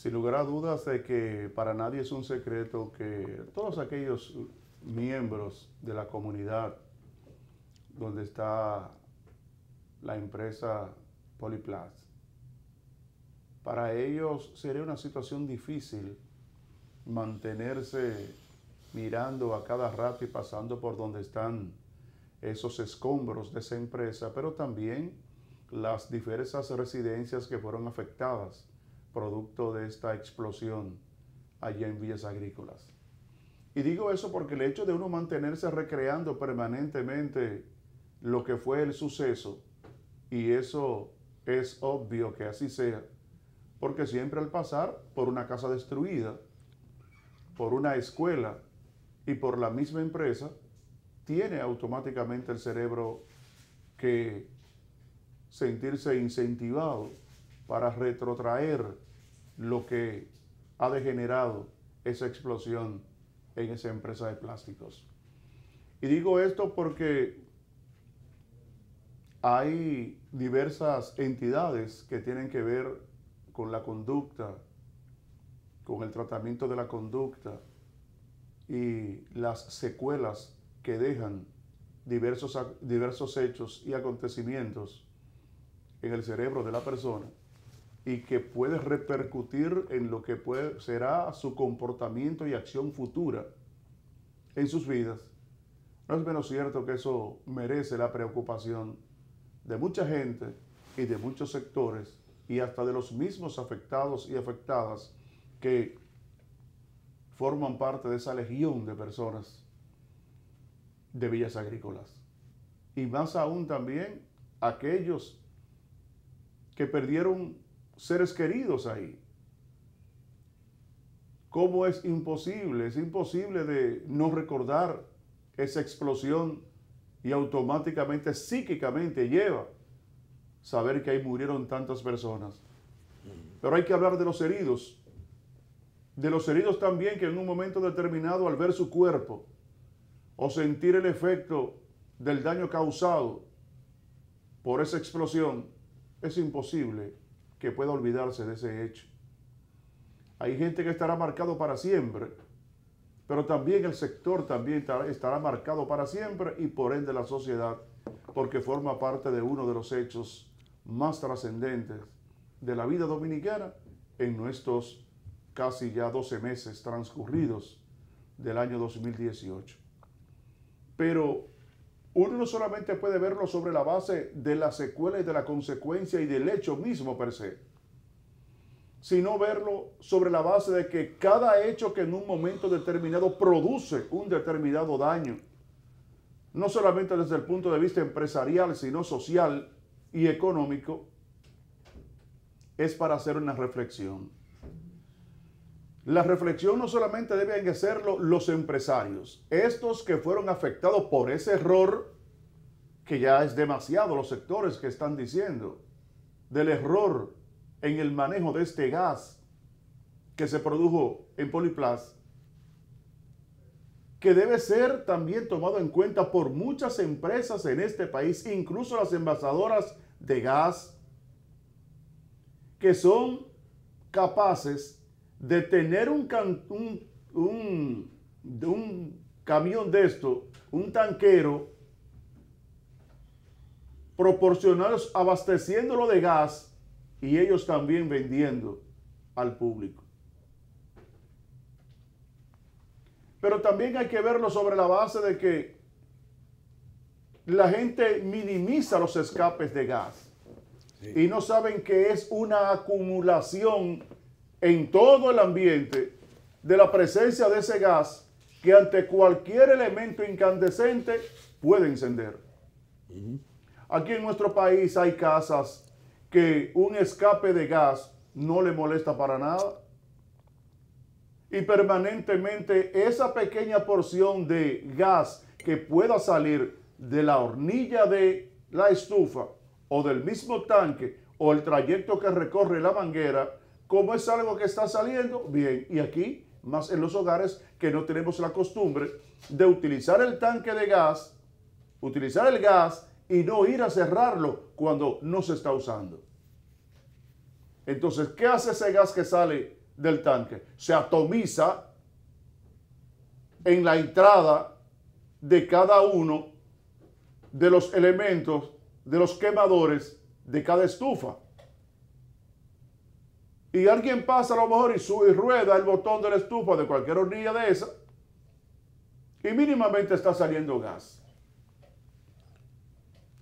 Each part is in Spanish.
Sin lugar a dudas de que para nadie es un secreto que todos aquellos miembros de la comunidad donde está la empresa Poliplas, para ellos sería una situación difícil mantenerse mirando a cada rato y pasando por donde están esos escombros de esa empresa, pero también las diversas residencias que fueron afectadas producto de esta explosión allá en Villas Agrícolas. Y digo eso porque el hecho de uno mantenerse recreando permanentemente lo que fue el suceso, y eso es obvio que así sea, porque siempre al pasar por una casa destruida, por una escuela y por la misma empresa, tiene automáticamente el cerebro que sentirse incentivado para retrotraer lo que ha degenerado esa explosión en esa empresa de plásticos. Y digo esto porque hay diversas entidades que tienen que ver con la conducta, con el tratamiento de la conducta y las secuelas que dejan diversos hechos y acontecimientos en el cerebro de la persona y que puede repercutir en lo que será su comportamiento y acción futura en sus vidas. No es menos cierto que eso merece la preocupación de mucha gente y de muchos sectores y hasta de los mismos afectados y afectadas que forman parte de esa legión de personas de Villas Agrícolas. Y más aún también aquellos que perdieron seres queridos ahí. ¿Cómo es imposible? Es imposible de no recordar esa explosión y automáticamente, psíquicamente lleva saber que ahí murieron tantas personas. Pero hay que hablar de los heridos también que en un momento determinado al ver su cuerpo o sentir el efecto del daño causado por esa explosión, es imposible que pueda olvidarse de ese hecho. Hay gente que estará marcado para siempre, pero también el sector también estará marcado para siempre y por ende la sociedad, porque forma parte de uno de los hechos más trascendentes de la vida dominicana en nuestros casi ya 12 meses transcurridos del año 2018. Pero uno no solamente puede verlo sobre la base de la secuela y de la consecuencia y del hecho mismo per se, sino verlo sobre la base de que cada hecho que en un momento determinado produce un determinado daño, no solamente desde el punto de vista empresarial, sino social y económico, es para hacer una reflexión. La reflexión no solamente deben hacerlo los empresarios, estos que fueron afectados por ese error, que ya es demasiado los sectores que están diciendo, del error en el manejo de este gas que se produjo en Poliplas, que debe ser también tomado en cuenta por muchas empresas en este país, incluso las envasadoras de gas, que son capaces de tener un camión de esto, un tanquero, proporcionados abasteciéndolo de gas y ellos también vendiendo al público. Pero también hay que verlo sobre la base de que la gente minimiza los escapes de gas y no saben que es una acumulación en todo el ambiente de la presencia de ese gas que ante cualquier elemento incandescente puede encender. Aquí en nuestro país hay casas que un escape de gas no le molesta para nada y permanentemente esa pequeña porción de gas que pueda salir de la hornilla de la estufa o del mismo tanque o el trayecto que recorre la manguera, como es algo que está saliendo, bien, y aquí, más en los hogares que no tenemos la costumbre de utilizar el tanque de gas, utilizar el gas y no ir a cerrarlo cuando no se está usando. Entonces, ¿qué hace ese gas que sale del tanque se atomiza en la entrada de cada uno de los elementos, de los quemadores de cada estufa. Y alguien pasa a lo mejor y rueda el botón de la estufa de cualquier hornilla de esa y mínimamente está saliendo gas.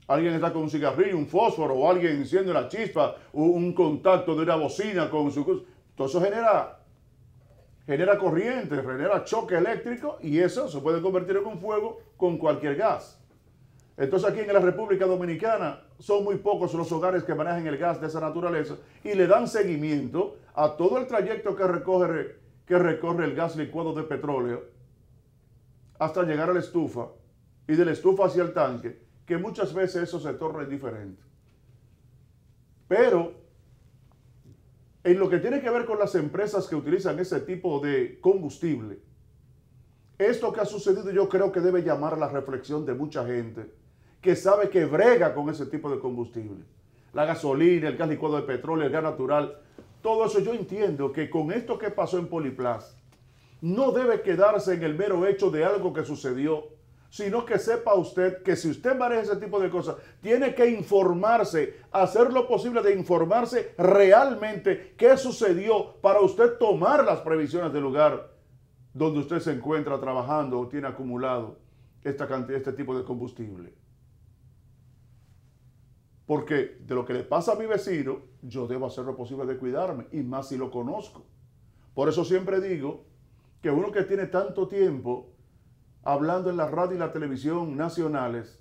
Alguien está con un cigarrillo, un fósforo, o alguien enciende una chispa, un contacto de una bocina con su... Todo eso genera corriente, genera choque eléctrico y eso se puede convertir en un fuego con cualquier gas. Entonces aquí en la República Dominicana son muy pocos los hogares que manejan el gas de esa naturaleza y le dan seguimiento a todo el trayecto que recorre el gas licuado de petróleo hasta llegar a la estufa y de la estufa hacia el tanque, que muchas veces eso se torna indiferente. Pero en lo que tiene que ver con las empresas que utilizan ese tipo de combustible, esto que ha sucedido yo creo que debe llamar a la reflexión de mucha gente que sabe que brega con ese tipo de combustible. La gasolina, el gas licuado de petróleo, el gas natural, todo eso yo entiendo que con esto que pasó en Poliplas no debe quedarse en el mero hecho de algo que sucedió, sino que sepa usted que si usted maneja ese tipo de cosas, tiene que informarse, hacer lo posible de informarse realmente qué sucedió para usted tomar las previsiones del lugar donde usted se encuentra trabajando o tiene acumulado este tipo de combustible. Porque de lo que le pasa a mi vecino, yo debo hacer lo posible de cuidarme, y más si lo conozco. Por eso siempre digo que uno que tiene tanto tiempo hablando en la radio y la televisión nacionales,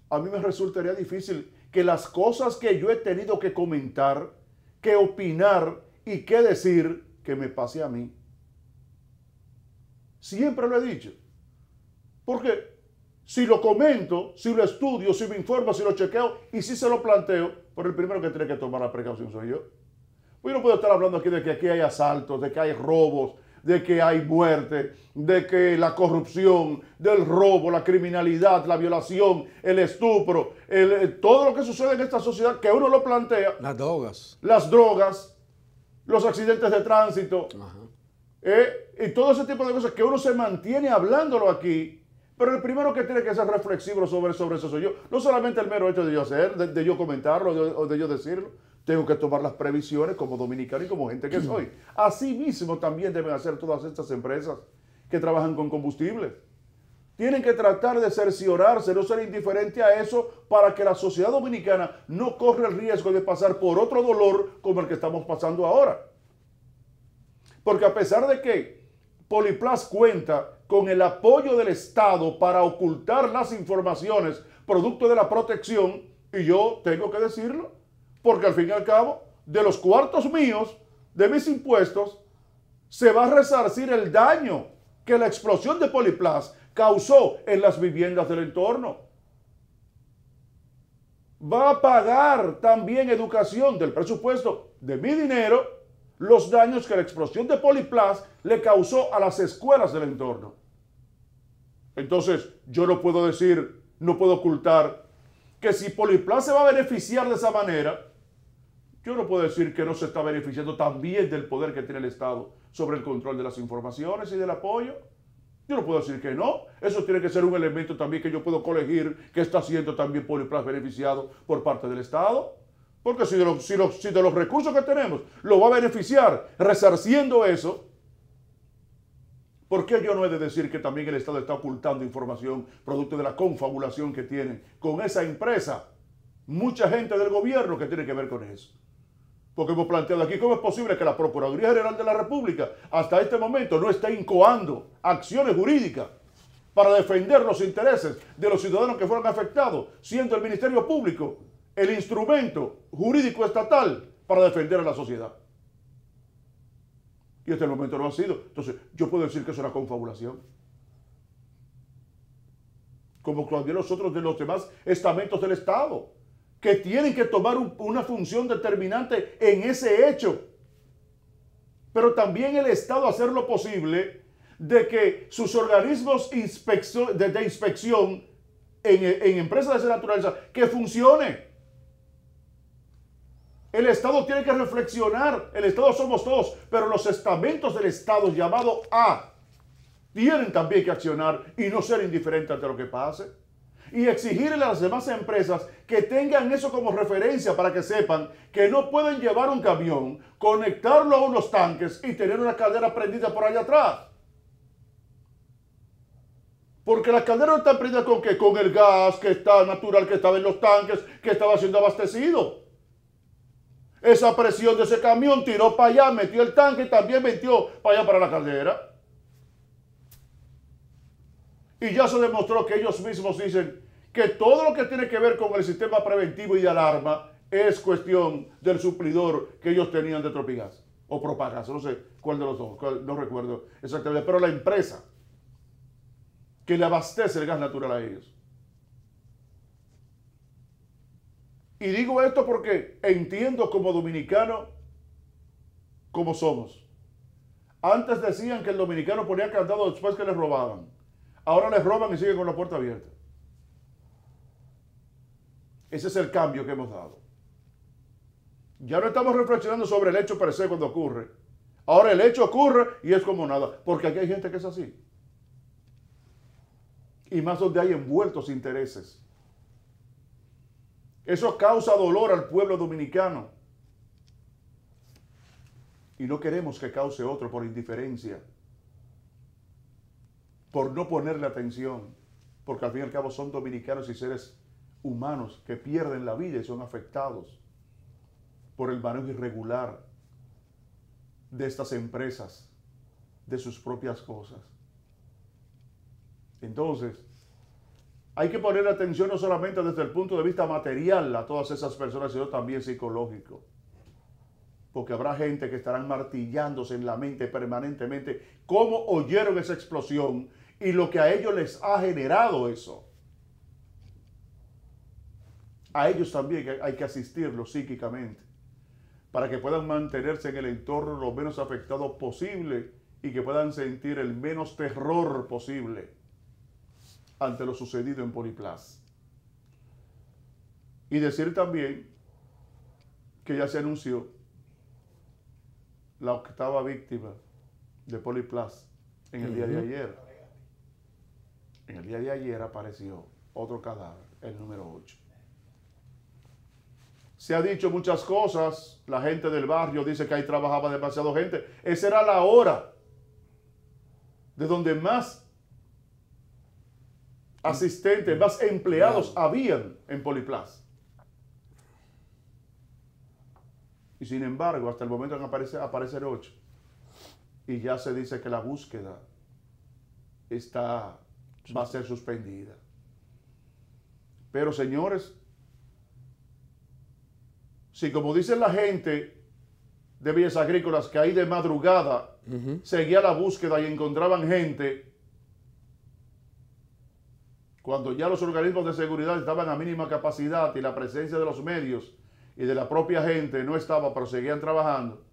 a mí me resultaría difícil que las cosas que yo he tenido que comentar, que opinar y que decir, que me pase a mí. Siempre lo he dicho. Porque si lo comento, si lo estudio, si me informo, si lo chequeo y si se lo planteo, pero el primero que tiene que tomar la precaución soy yo. Pues yo no puedo estar hablando aquí de que aquí hay asaltos, de que hay robos, de que hay muerte, de que la corrupción, del robo, la criminalidad, la violación, el estupro, todo lo que sucede en esta sociedad que uno lo plantea. Las drogas, los accidentes de tránsito, y todo ese tipo de cosas que uno se mantiene hablándolo aquí. Pero el primero que tiene que ser reflexivo sobre eso soy yo. No solamente el mero hecho de yo hacer, de yo comentarlo o de yo decirlo. Tengo que tomar las previsiones como dominicano y como gente que soy. Así mismo también deben hacer todas estas empresas que trabajan con combustibles. Tienen que tratar de cerciorarse, no ser indiferente a eso para que la sociedad dominicana no corra el riesgo de pasar por otro dolor como el que estamos pasando ahora. Porque a pesar de que Poliplas cuenta con el apoyo del Estado para ocultar las informaciones producto de la protección, y yo tengo que decirlo, porque al fin y al cabo, de los cuartos míos, de mis impuestos, se va a resarcir el daño que la explosión de Poliplas causó en las viviendas del entorno. Va a pagar también educación del presupuesto de mi dinero los daños que la explosión de Poliplas le causó a las escuelas del entorno. Entonces, yo no puedo decir, no puedo ocultar que si Poliplas se va a beneficiar de esa manera, yo no puedo decir que no se está beneficiando también del poder que tiene el Estado sobre el control de las informaciones y del apoyo. Yo no puedo decir que no. Eso tiene que ser un elemento también que yo puedo colegir que está siendo también Poliplas beneficiado por parte del Estado. Porque si de los recursos que tenemos lo va a beneficiar resarciendo eso, ¿por qué yo no he de decir que también el Estado está ocultando información producto de la confabulación que tienen con esa empresa? Mucha gente del gobierno que tiene que ver con eso. Porque hemos planteado aquí cómo es posible que la Procuraduría General de la República hasta este momento no esté incoando acciones jurídicas para defender los intereses de los ciudadanos que fueron afectados, siendo el Ministerio Público el instrumento jurídico estatal para defender a la sociedad. Y hasta el momento no ha sido. Entonces, yo puedo decir que es una confabulación. Como también los otros de los demás estamentos del Estado, que tienen que tomar una función determinante en ese hecho. Pero también el Estado hacer lo posible de que sus organismos de inspección en empresas de esa naturaleza, que funcione. El Estado tiene que reflexionar. El Estado somos todos, pero los estamentos del Estado llamado A tienen también que accionar y no ser indiferentes ante lo que pase. Y exigirle a las demás empresas que tengan eso como referencia para que sepan que no pueden llevar un camión, conectarlo a unos tanques y tener una caldera prendida por allá atrás. Porque las calderas están prendidas ¿con qué? Con el gas que está natural, que estaba en los tanques, que estaba siendo abastecido. Esa presión de ese camión tiró para allá, metió el tanque y también metió para allá para la caldera. Y ya se demostró que ellos mismos dicen que todo lo que tiene que ver con el sistema preventivo y de alarma es cuestión del suplidor que ellos tenían de Tropigas o Propagas, no sé cuál de los dos, no recuerdo exactamente, pero la empresa que le abastece el gas natural a ellos. Y digo esto porque entiendo como dominicano como somos. Antes decían que el dominicano ponía candado después que les robaban. Ahora les roban y siguen con la puerta abierta. Ese es el cambio que hemos dado. Ya no estamos reflexionando sobre el hecho per se cuando ocurre. Ahora el hecho ocurre y es como nada. Porque aquí hay gente que es así. Y más donde hay envueltos intereses. Eso causa dolor al pueblo dominicano. Y no queremos que cause otro por indiferencia. Por no ponerle atención, porque al fin y al cabo son dominicanos y seres humanos que pierden la vida y son afectados por el manejo irregular de estas empresas, de sus propias cosas. Entonces, hay que poner atención no solamente desde el punto de vista material a todas esas personas, sino también psicológico. Porque habrá gente que estarán martillándose en la mente permanentemente cómo oyeron esa explosión y lo que a ellos les ha generado eso. A ellos también hay que asistirlos psíquicamente para que puedan mantenerse en el entorno lo menos afectado posible y que puedan sentir el menos terror posible ante lo sucedido en Poliplas. Y decir también que ya se anunció la 8ª víctima de Poliplas en el día de ayer. En el día de ayer apareció otro cadáver, el número 8. Se ha dicho muchas cosas, la gente del barrio dice que ahí trabajaba demasiada gente. Esa era la hora de donde más asistentes, más empleados habían en Poliplas. Y sin embargo, hasta el momento que aparecen 8. Y ya se dice que la búsqueda va a ser suspendida. Pero señores, si como dicen la gente de Villas Agrícolas, que ahí de madrugada seguía la búsqueda y encontraban gente, cuando ya los organismos de seguridad estaban a mínima capacidad y la presencia de los medios y de la propia gente no estaba, pero seguían trabajando.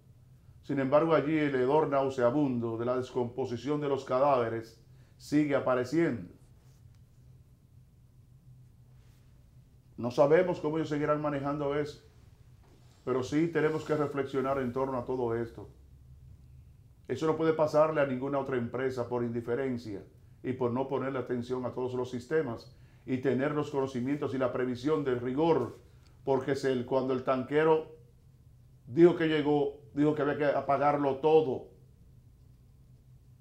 Sin embargo, allí el hedor nauseabundo de la descomposición de los cadáveres sigue apareciendo. No sabemos cómo ellos seguirán manejando eso, pero sí tenemos que reflexionar en torno a todo esto. Eso no puede pasarle a ninguna otra empresa por indiferencia y por no ponerle atención a todos los sistemas y tener los conocimientos y la previsión del rigor, porque cuando el tanquero dijo que llegó, dijo que había que apagarlo todo.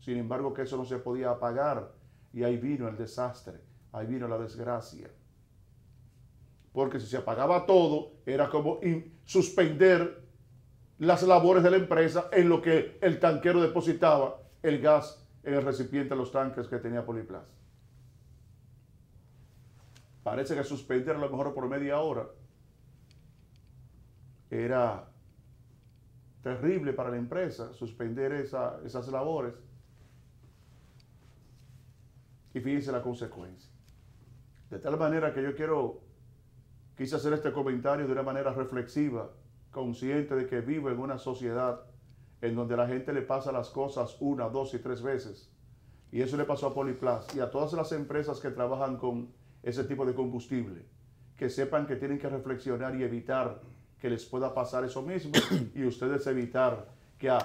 Sin embargo, que eso no se podía apagar y ahí vino el desastre, ahí vino la desgracia. Porque si se apagaba todo, era como suspender las labores de la empresa en lo que el tanquero depositaba el gas en el recipiente de los tanques que tenía Poliplas. Parece que suspender a lo mejor por media hora era terrible para la empresa, suspender esas labores. Y fíjense la consecuencia. De tal manera que yo quise hacer este comentario de una manera reflexiva, consciente de que vivo en una sociedad en donde la gente le pasa las cosas 1, 2 y 3 veces. Y eso le pasó a Poliplas y a todas las empresas que trabajan con ese tipo de combustible, que sepan que tienen que reflexionar y evitar que les pueda pasar eso mismo y ustedes evitar que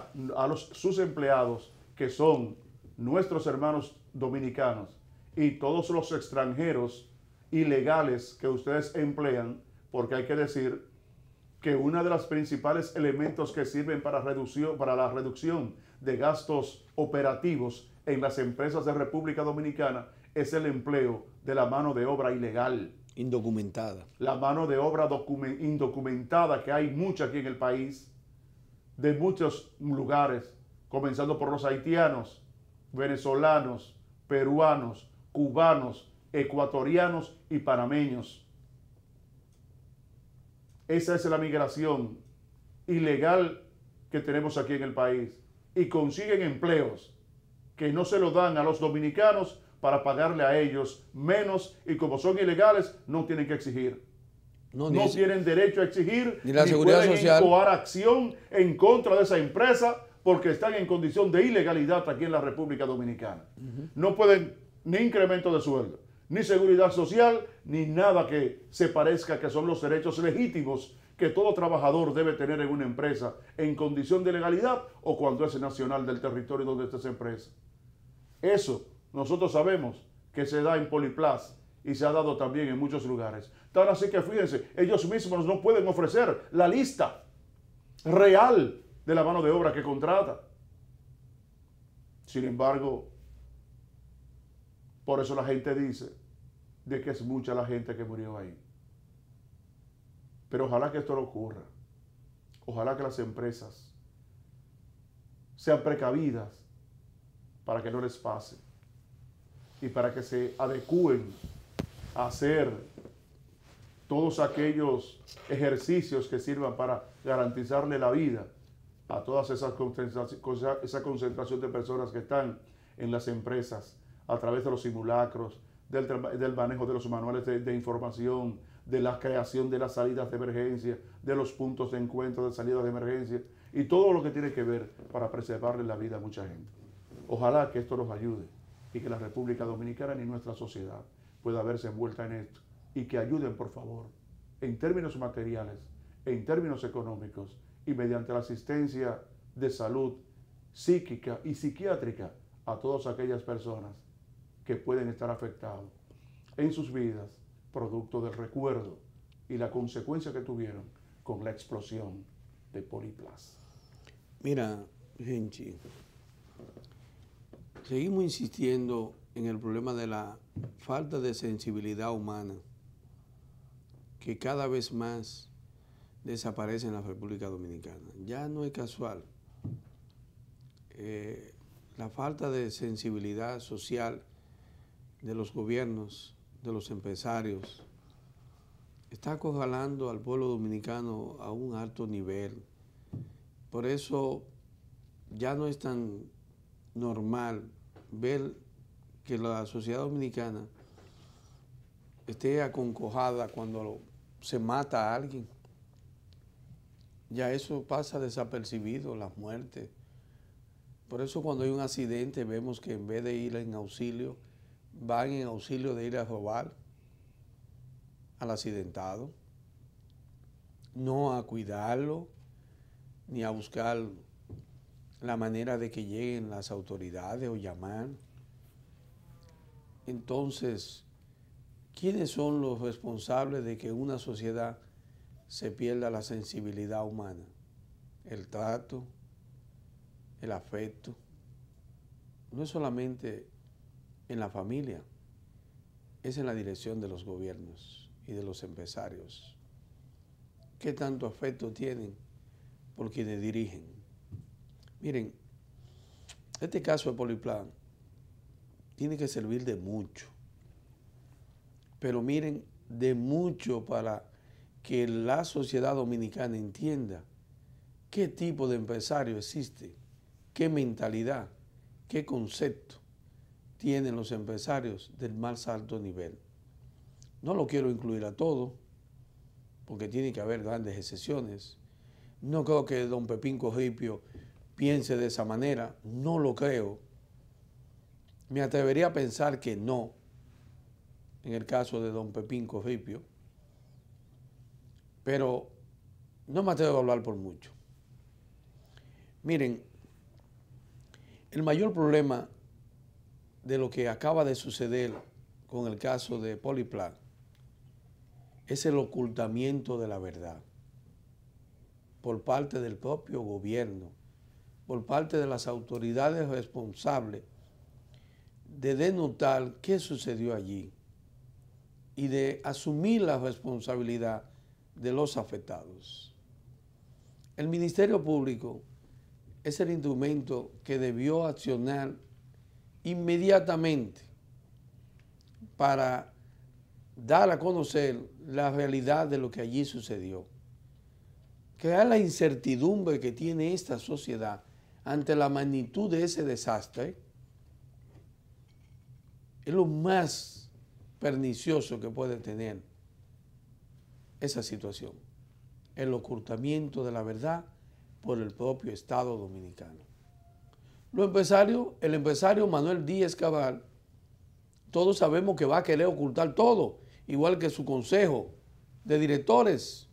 sus empleados, que son nuestros hermanos dominicanos, y todos los extranjeros ilegales que ustedes emplean, porque hay que decir que uno de los principales elementos que sirven para la reducción de gastos operativos en las empresas de República Dominicana es el empleo de la mano de obra ilegal. Indocumentada. La mano de obra indocumentada, que hay mucha aquí en el país, de muchos lugares, comenzando por los haitianos, venezolanos, peruanos, cubanos, ecuatorianos y panameños. Esa es la migración ilegal que tenemos aquí en el país. Y consiguen empleos que no se lo dan a los dominicanos para pagarle a ellos menos, y como son ilegales, no tienen que exigir. No tienen derecho a exigir, ni la seguridad pueden social incoar acción en contra de esa empresa porque están en condición de ilegalidad aquí en la República Dominicana. No pueden ni incremento de sueldo, ni seguridad social, ni nada que se parezca que son los derechos legítimos que todo trabajador debe tener en una empresa en condición de legalidad o cuando es nacional del territorio donde está esa empresa. Eso nosotros sabemos que se da en Poliplas y se ha dado también en muchos lugares. Tan así que fíjense, ellos mismos no pueden ofrecer la lista real de la mano de obra que contrata. Sin embargo, por eso la gente dice de que es mucha la gente que murió ahí. Pero ojalá que esto no ocurra. Ojalá que las empresas sean precavidas para que no les pase y para que se adecúen a hacer todos aquellos ejercicios que sirvan para garantizarle la vida a todas esa concentración de personas que están en las empresas a través de los simulacros, del manejo de los manuales de información, de la creación de las salidas de emergencia, de los puntos de encuentro de salidas de emergencia y todo lo que tiene que ver para preservarle la vida a mucha gente. Ojalá que esto nos ayude y que la República Dominicana ni nuestra sociedad pueda verse envuelta en esto y que ayuden, por favor, en términos materiales, en términos económicos y mediante la asistencia de salud psíquica y psiquiátrica a todas aquellas personas que pueden estar afectados en sus vidas producto del recuerdo y la consecuencia que tuvieron con la explosión de Poliplas. Mira, Genchi, seguimos insistiendo en el problema de la falta de sensibilidad humana que cada vez más desaparece en la República Dominicana. Ya no es casual. La falta de sensibilidad social de los gobiernos, de los empresarios, está acorralando al pueblo dominicano a un alto nivel. Por eso ya no es tan normal ver que la sociedad dominicana esté aconcojada cuando se mata a alguien. Ya eso pasa desapercibido, las muertes. Por eso cuando hay un accidente vemos que en vez de ir en auxilio, van en auxilio de ir a robar al accidentado, no a cuidarlo, ni a buscar la manera de que lleguen las autoridades o llamar. Entonces, ¿quiénes son los responsables de que una sociedad se pierda la sensibilidad humana? El trato, el afecto. No es solamente en la familia, es en la dirección de los gobiernos y de los empresarios. ¿Qué tanto afecto tienen por quienes dirigen? Miren, este caso de Poliplas tiene que servir de mucho, pero miren, de mucho para que la sociedad dominicana entienda qué tipo de empresario existe, qué mentalidad, qué concepto tienen los empresarios del más alto nivel. No lo quiero incluir a todo, porque tiene que haber grandes excepciones. No creo que don Pepín Corripio piense de esa manera, no lo creo. Me atrevería a pensar que no, en el caso de don Pepín Corripio. Pero no me atrevo a hablar por mucho. Miren, el mayor problema de lo que acaba de suceder con el caso de Polyplat es el ocultamiento de la verdad por parte del propio gobierno, por parte de las autoridades responsables de denotar qué sucedió allí y de asumir la responsabilidad de los afectados. El Ministerio Público es el instrumento que debió accionar inmediatamente para dar a conocer la realidad de lo que allí sucedió. Crear la incertidumbre que tiene esta sociedad ante la magnitud de ese desastre es lo más pernicioso que puede tener esa situación, el ocultamiento de la verdad por el propio Estado dominicano. El empresario Manuel Díaz Cabal, todos sabemos que va a querer ocultar todo, igual que su consejo de directores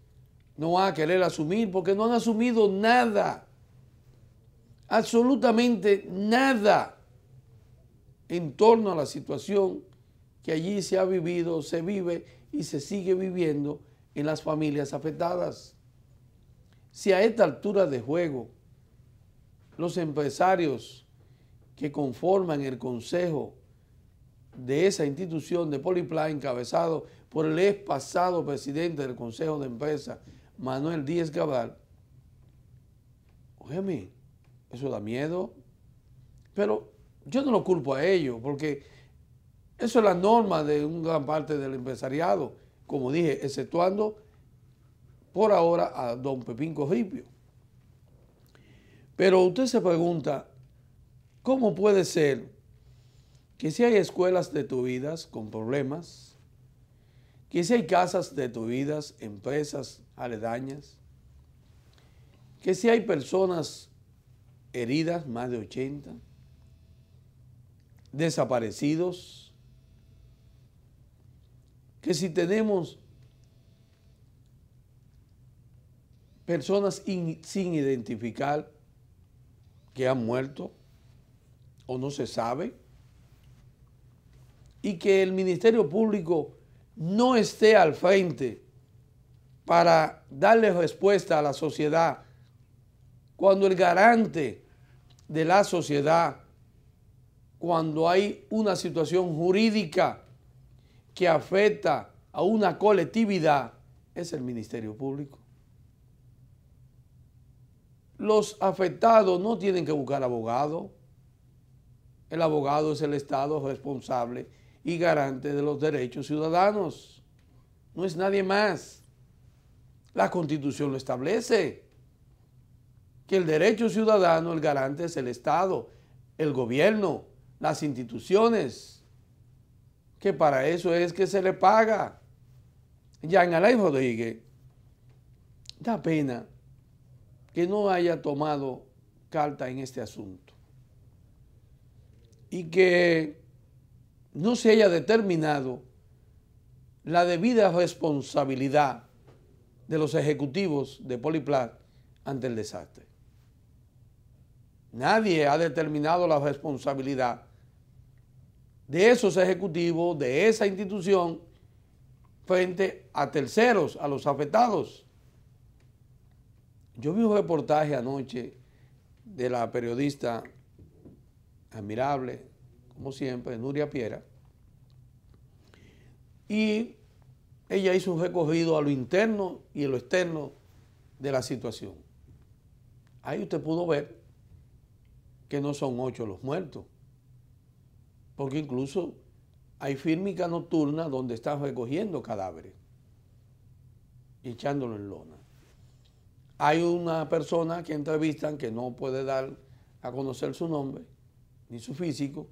no va a querer asumir porque no han asumido nada, absolutamente nada en torno a la situación que allí se ha vivido, se vive y se sigue viviendo en las familias afectadas. Si a esta altura de juego los empresarios que conforman el consejo de esa institución de Polyplat, encabezado por el ex pasado presidente del Consejo de Empresa, Manuel Díaz Cabal, óyeme, eso da miedo, pero yo no lo culpo a ellos, porque eso es la norma de una gran parte del empresariado, como dije, exceptuando por ahora a don Pepín Corripio. Pero usted se pregunta, ¿cómo puede ser que si hay escuelas destruidas con problemas, que si hay casas destruidas, empresas aledañas, que si hay personas heridas, más de 80, desaparecidos, que si tenemos personas sin identificar que han muerto o no se sabe, y que el Ministerio Público no esté al frente para darle respuesta a la sociedad, cuando el garante de la sociedad, cuando hay una situación jurídica que afecta a una colectividad, es el Ministerio Público. Los afectados no tienen que buscar abogado. El abogado es el Estado responsable y garante de los derechos ciudadanos. No es nadie más. La Constitución lo establece, que el derecho ciudadano, el garante es el Estado, el gobierno, las instituciones, que para eso es que se le paga. Jean Alain Rodríguez, da pena que no haya tomado carta en este asunto y que no se haya determinado la debida responsabilidad de los ejecutivos de Polyplat ante el desastre. Nadie ha determinado la responsabilidad de esos ejecutivos, de esa institución, frente a terceros, a los afectados. Yo vi un reportaje anoche de la periodista admirable, como siempre, Nuria Piera, y ella hizo un recorrido a lo interno y a lo externo de la situación. Ahí usted pudo ver que no son 8 los muertos, porque incluso hay fírmica nocturna donde están recogiendo cadáveres y echándolo en lona. Hay una persona que entrevistan, que no puede dar a conocer su nombre ni su físico,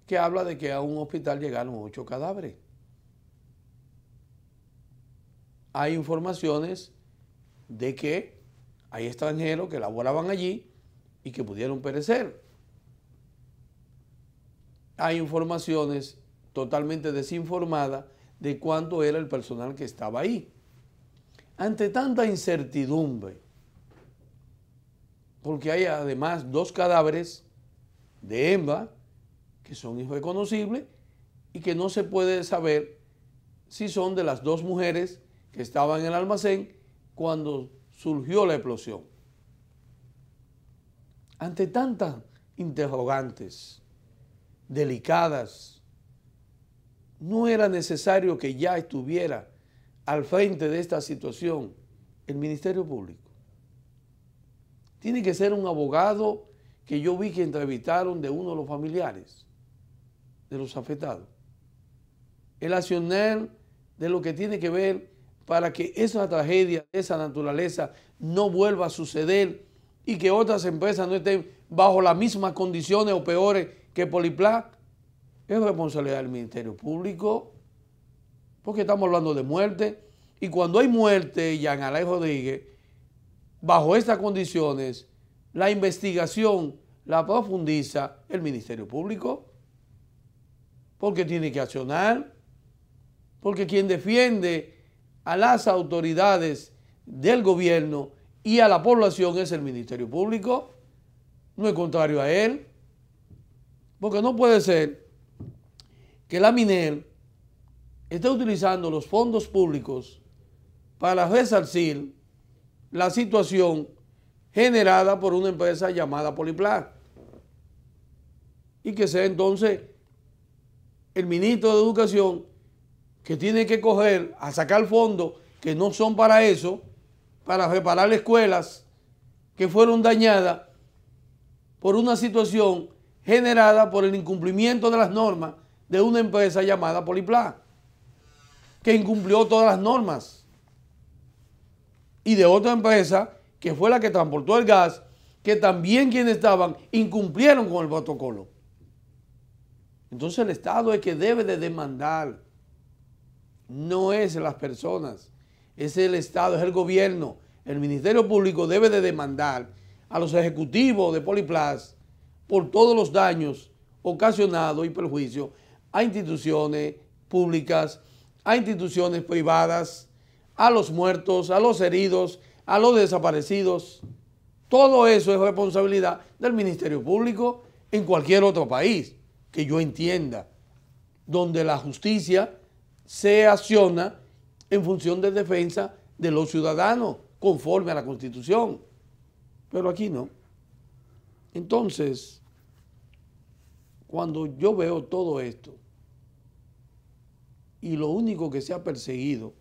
que habla de que a un hospital llegaron 8 cadáveres. Hay informaciones de que hay extranjeros que laboraban allí y que pudieron perecer. Hay informaciones totalmente desinformadas de cuánto era el personal que estaba ahí. ante tanta incertidumbre, porque hay además 2 cadáveres de hembra que son irreconocibles y que no se puede saber si son de las 2 mujeres que estaban en el almacén cuando surgió la explosión. Ante tantas interrogantes delicadas, no era necesario que ya estuviera al frente de esta situación el Ministerio Público. Tiene que ser un abogado que yo vi que entrevistaron de uno de los familiares de los afectados. El accionar de lo que tiene que ver para que esa tragedia de esa naturaleza no vuelva a suceder y que otras empresas no estén bajo las mismas condiciones o peores que Poliplar, es responsabilidad del Ministerio Público, porque estamos hablando de muerte. Y cuando hay muerte, Jean Alain Rodríguez, bajo estas condiciones, la investigación la profundiza el Ministerio Público, porque tiene que accionar, porque quien defiende a las autoridades del gobierno y a la población es el Ministerio Público, no es contrario a él, porque no puede ser que la MINER esté utilizando los fondos públicos para resarcir la situación generada por una empresa llamada Poliplar y que sea entonces el ministro de Educación que tiene que coger a sacar fondos que no son para eso, para reparar escuelas que fueron dañadas por una situación generada por el incumplimiento de las normas de una empresa llamada Poliplar, que incumplió todas las normas, y de otra empresa que fue la que transportó el gas, que también quienes estaban incumplieron con el protocolo. Entonces el Estado es que debe de demandar, no es las personas, es el Estado, es el gobierno. El Ministerio Público debe de demandar a los ejecutivos de Poliplar por todos los daños ocasionados y perjuicios a instituciones públicas, a instituciones privadas, a los muertos, a los heridos, a los desaparecidos. Todo eso es responsabilidad del Ministerio Público en cualquier otro país que yo entienda, donde la justicia se acciona en función de defensa de los ciudadanos conforme a la Constitución. Pero aquí no. Entonces, cuando yo veo todo esto y lo único que se ha perseguido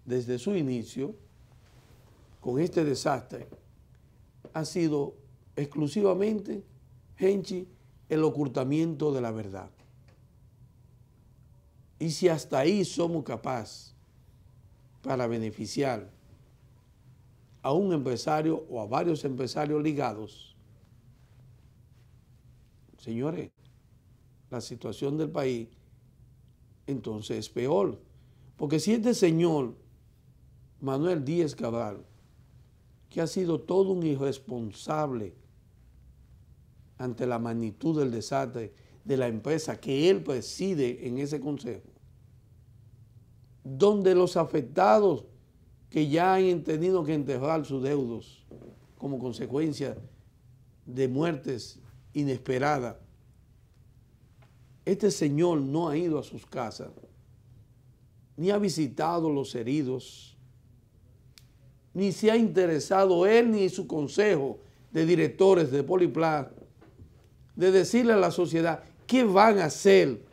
desde su inicio con este desastre ha sido exclusivamente, Henchi, el ocultamiento de la verdad. Y si hasta ahí somos capaces para beneficiar a un empresario o a varios empresarios ligados, señores, la situación del país entonces es peor. Porque si este señor Manuel Díaz Cabral, que ha sido todo un irresponsable ante la magnitud del desastre de la empresa que él preside en ese consejo, donde los afectados que ya han tenido que enterrar sus deudos como consecuencia de muertes inesperadas, este señor no ha ido a sus casas, ni ha visitado los heridos, ni se ha interesado él ni su consejo de directores de Poliplar de decirle a la sociedad qué van a hacer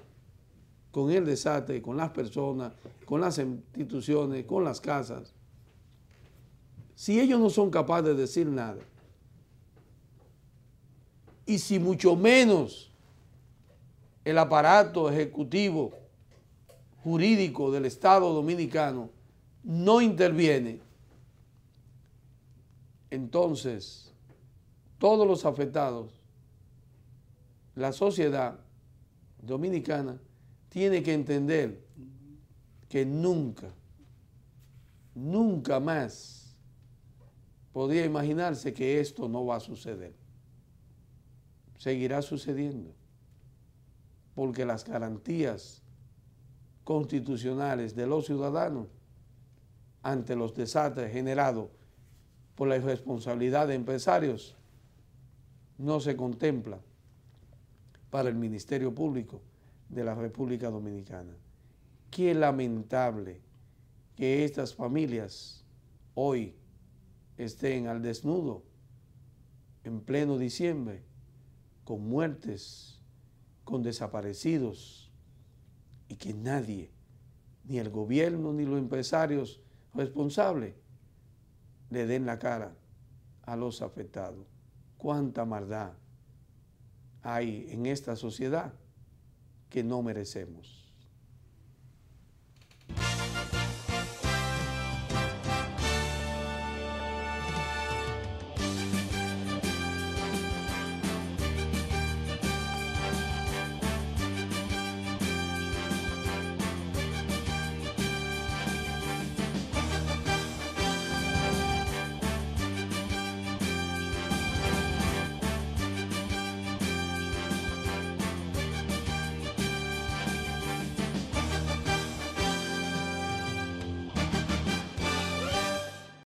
con el desastre, con las personas, con las instituciones, con las casas. Si ellos no son capaces de decir nada, y si mucho menos el aparato ejecutivo jurídico del Estado Dominicano no interviene, entonces todos los afectados, la sociedad dominicana tiene que entender que nunca más podría imaginarse que esto no va a suceder. Seguirá sucediendo, porque las garantías constitucionales de los ciudadanos ante los desastres generados por la irresponsabilidad de empresarios no se contempla para el Ministerio Público de la República Dominicana. Qué lamentable que estas familias hoy estén al desnudo en pleno diciembre, con muertes, con desaparecidos, y que nadie, ni el gobierno ni los empresarios responsables, le den la cara a los afectados. Cuánta maldad hay en esta sociedad que no merecemos.